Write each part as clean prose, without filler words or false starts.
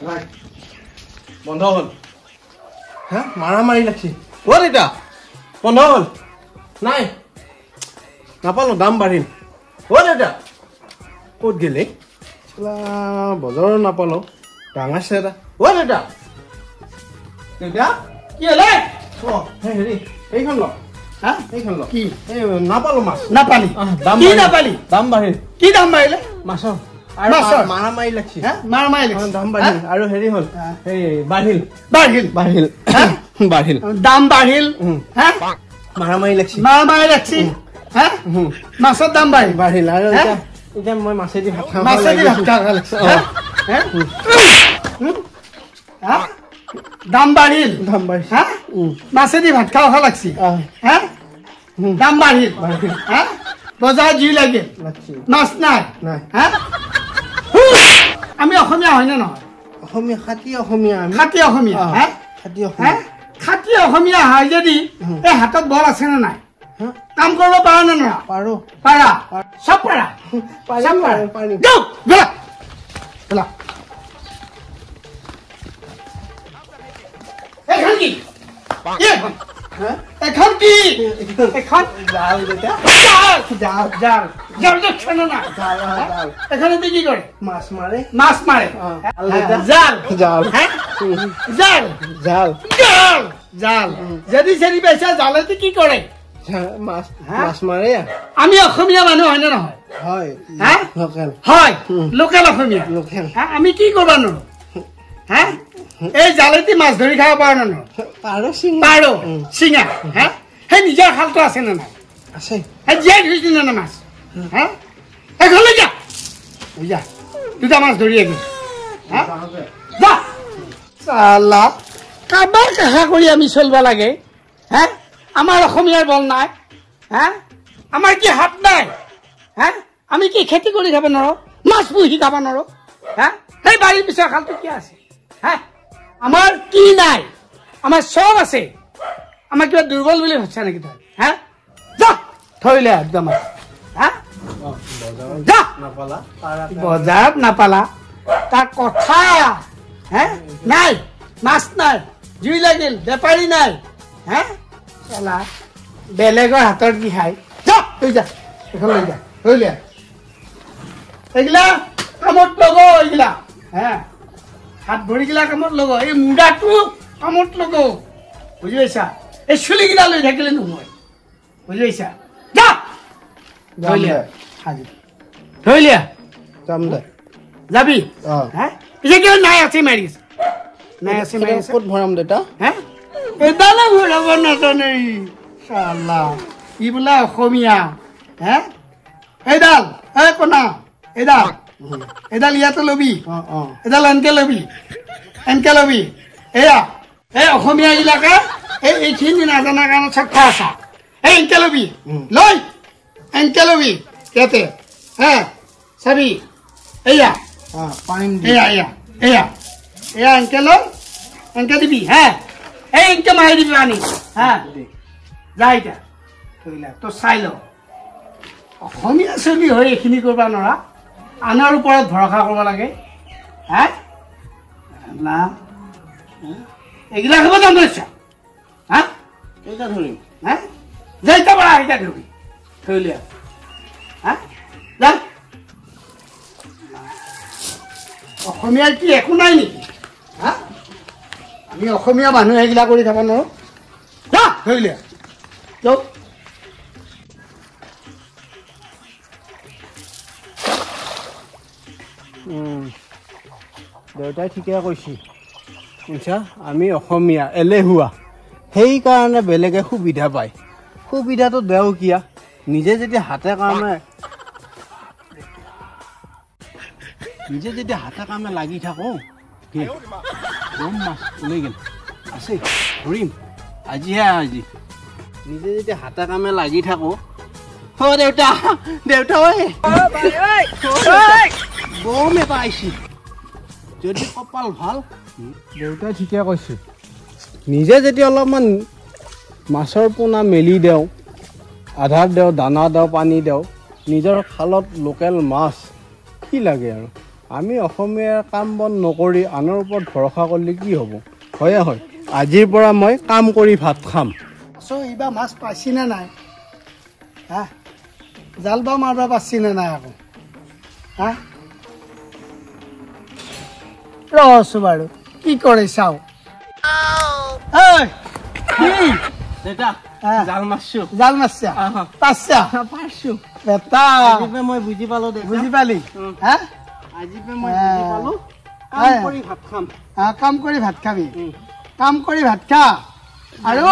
বন্ধ হ'ল হা মাৰামাৰি লাগছি ক'ত এটা বন্ধ হ'ল নাই নাপালোঁ দাম বাঢ়িল ক'ত এটা ক'ত গেলে বজাৰত নাপালোঁ ডাঙাছে এটা ক'ত এটা দেউতা কি হ'লে হেৰি এইখন ল হা এইখন ল কি নাপালোঁ মাছ নাপালি কি নাপালি দাম বাঢ়িল কি দাম বাঢ়িলে মাছৰ মাৰামাৰি লাগছি মাৰামাৰি লাগছি দাম বাঢ়িল আৰু হেৰি হ'ল এই বাঢ়িল বাঢ়িল বাঢ়িল বাঢ়িল দাম বাঢ়িল হা মাৰামাৰি লাগছি হা মাছৰ দাম বাঢ়িল বাঢ়িল আৰু এতিয়া মই মাছেদি ভাত খাওঁ লাগছি হা দাম বাঢ়িল হা মাছেদি ভাত খাওঁ লাগছি হা দাম বাঢ়িল হা বজাৰ যি লাগে মাছ নাই হা আমি অসমীয়া হয় না নহয় অসমীয়া খাতি অসমীয়া খাতি অসমীয়া হা খাতি অসমীয়া হয় যদি এই হাতত বল আছে না নাই কাম কৰিব পাৰা না না পাৰো পাৰা সব পাৰা সব পাৰা গো বলা বলা এখন কি এখন কি এখন জাল দেতা জাল জাল জাল দেখছ না জাল জাল এখানে কি করে মাছ মারে জাল জাল হ্যাঁ জাল জাল জাল জাল যদি সেরি বেচা জালেতে কি করে মাছ মাছ মারে আমি অসমীয়া মানুহ হয় না নহয় হয় হ্যাঁ লোকাল হয় লোকাল অসমীয়া লোকাল আমি কি করবা ন হ্যাঁ এই জালেতে মাছ ধৰি খাব পাৰ না পাৰো পাৰো সিঙা হ্যাঁ হে নিজৰ খালটো আছে না নাই আছে হে জিয়াই ধৰিছ না মাছ হ্যাঁ এখন যা যা দুটা মাছ ধৰি আহি হ্যাঁ যা সালা কাবাৰ কাহা কৰি আমি চলবা লাগে হ্যাঁ আমাৰ অসমীয়াৰ বল নাই হ্যাঁ আমাৰ কি হাত নাই হ্যাঁ আমি কি খেতি কৰি খাব নোৱাৰো মাছ পুহি খাব নোৱাৰো হ্যাঁ সেই বাৰীৰ পিছৰ খালটো কি আছে হ্যাঁ আমাৰ কি নাই আমাৰ সব আছে আমাৰ কিবা দুৰ্বল বুলি ভাবছা নেকি তই হ্যাঁ যা থইলে একদম হ্যাঁ যা নাপালা বজাৰত নাপালা তাৰ কথা হ্যাঁ নাই মাছ নাই জুই লাগিল বেপাৰী নাই হ্যাঁ চলা বেলেগৰ হাতত কি খাই যা তই যা এখন লৈ যা থইলে এইগিলা কামত লগো এইগিলা হ্যাঁ হাত ভৰিগিলা কামত লগো এই মুড়াটো কামত লগো বুঝি পাইছা এই চুলিগিলা লৈ থাকিলে নহয় বুঝি পাইছা যা ধৰিলিয়া আজি ধৰিলিয়া যাম দে যাবি হ্যাঁ পিছে কিয় নাই আছে মাৰিছ নাই আছে মাৰিছ ক'ত ভৰাম দেতা হ্যাঁ এদালে ভৰাব নাজানে শালা ই বোলা অসমীয়া হ্যাঁ এডাল এ কোনা এডাল এডাল ইয়াতে লবি এডাল এনকে লবি এয়া এই অসমীয়া ইলাকা এইখিনি নাজানা কাৰণে চক্কা আছা এই এনকে লবি লৈ এনকে লবি ইয়াতে হ্যাঁ চাবি এয়া পাৰিম এয়া এয়া এয়া এয়া এনকে লৈ এনকে দিবি হ্যাঁ এই এনকে মাৰি দিবি আনি হ্যাঁ যা এতিয়া থৈলা তো চাই ল অসমীয়া চলি হৈ এইখিনি কৰিব নোৱাৰা আনৰ ওপৰত ভৰসা কৰিব লাগে হ্যাঁ না এগুলা খাব জানো ইচ্ছা হ্যাঁ এইটা ধৰিম হ্যাঁ যাইতে পাৰা এইটা ধৰবি থইলিয়া হ্যাঁ যা অসমীয়াৰ কি একো নাই নেকি হ্যাঁ আমি অসমীয়া মানুহ এইগিলা কৰি খাব নোৱাৰো যা থইলিয়া যাও দেউতাই ঠিকে কৈছি বুজিছা আমি অসমীয়া এলেহুৱা সেইকাৰণে বেলেগে সুবিধা পায় সুবিধাটো দেও কিয়া নিজে যদি হাতে কামে লাগি থাকো কম মাছ ওলাই গেল আছে ধৰিম আজিহে আজি নিজে যদি হাতে কামে লাগি থাকো ও দেউতা দেউতা ঐ বম এটা আইছি যদি কপাল ভাল দেউতাই ঠিকে কৈছে নিজে যদি অলপমান মাছৰ পোনা মেলি দেওঁ আধাৰ দেওঁ দানা দেওঁ পানী দেওঁ নিজৰ খালত লোকেল মাছ কি লাগে আৰু আমি অসমীয়াৰ কাম বন নকৰি আনৰ ওপৰত ভৰসা কৰিলে কি হ'ব হয় হয় আজিৰ পৰা মই কাম কৰি ভাত খাম এইবাৰ মাছ পাইছি নে নাই হা জাল বা মাৰবা পাইছি নে নাই আকৌ হা ৰছো বাৰু কি কৰে চাও দেউতা জাল মাৰছো জাল মাৰছা পাইছা পাইছো বেটা মই বুজি পালো বুজি পালি হা আজি মই বুজি পালো কাম কৰি ভাত খাম কাম কৰি ভাত খাবি কাম কৰি ভাত খা আৰু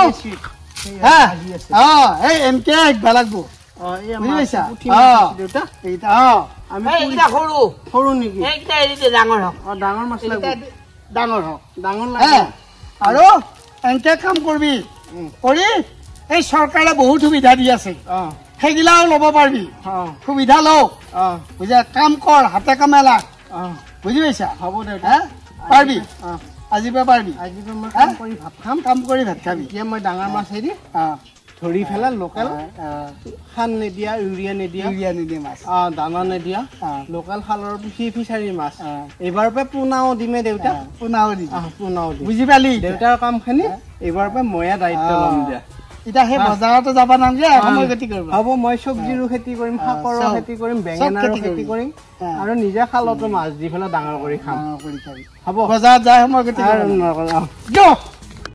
এই এনকে একবা লাগবো বুজি পাইছা দেউতা এইটা সৰু সৰু নেকি এইটা এৰিতে ডাঙৰ হওক ডাঙৰ মাছ লাগিব ডাঙৰ হওক ডাঙৰ লাগে আৰু এনকে কাম কৰবি কৰি এই চৰকাৰে বহুত সুবিধা দি আছে সেইগিলাও ল'ব পাৰিবি সুবিধা লও বুজা কাম কৰ হাতে কামে লাগ বুজি পাইছা হ'ব দেউতা পাৰিবি আজিৰ পৰা পাৰিবি আজিৰ পৰা মই কাম কৰি ভাত খাম কাম কৰি ভাত খাবি এতিয়া মই ডাঙৰ মাছ হেৰি ধৰি পেলাই লোকেল সান নিদিয়া ইউৰিয়া নিদিয়া মাছ দানা নিদিয়া লোকেল খালৰ ফিচাৰী মাছ এইবাৰৰ পৰা পোনাও দিমে দেউতা পোনাও দিম বুজি পালি দেউতাৰ কামখিনি এইবাৰৰ পৰা ময়ে দায়িত্ব ল'ম দিয়া এতিয়া সেই বজাৰতো যাব নালাগে সময় গতি কৰিব হ'ব মই চব্জিৰো খেতি কৰিম শাকৰো খেতি কৰিম বেঙেনাৰো খেতি কৰিম আৰু নিজে খালতো মাছ দি পেলাই ডাঙৰ কৰি খাম হ'ব বজাৰত যায় সময় গতি কৰিব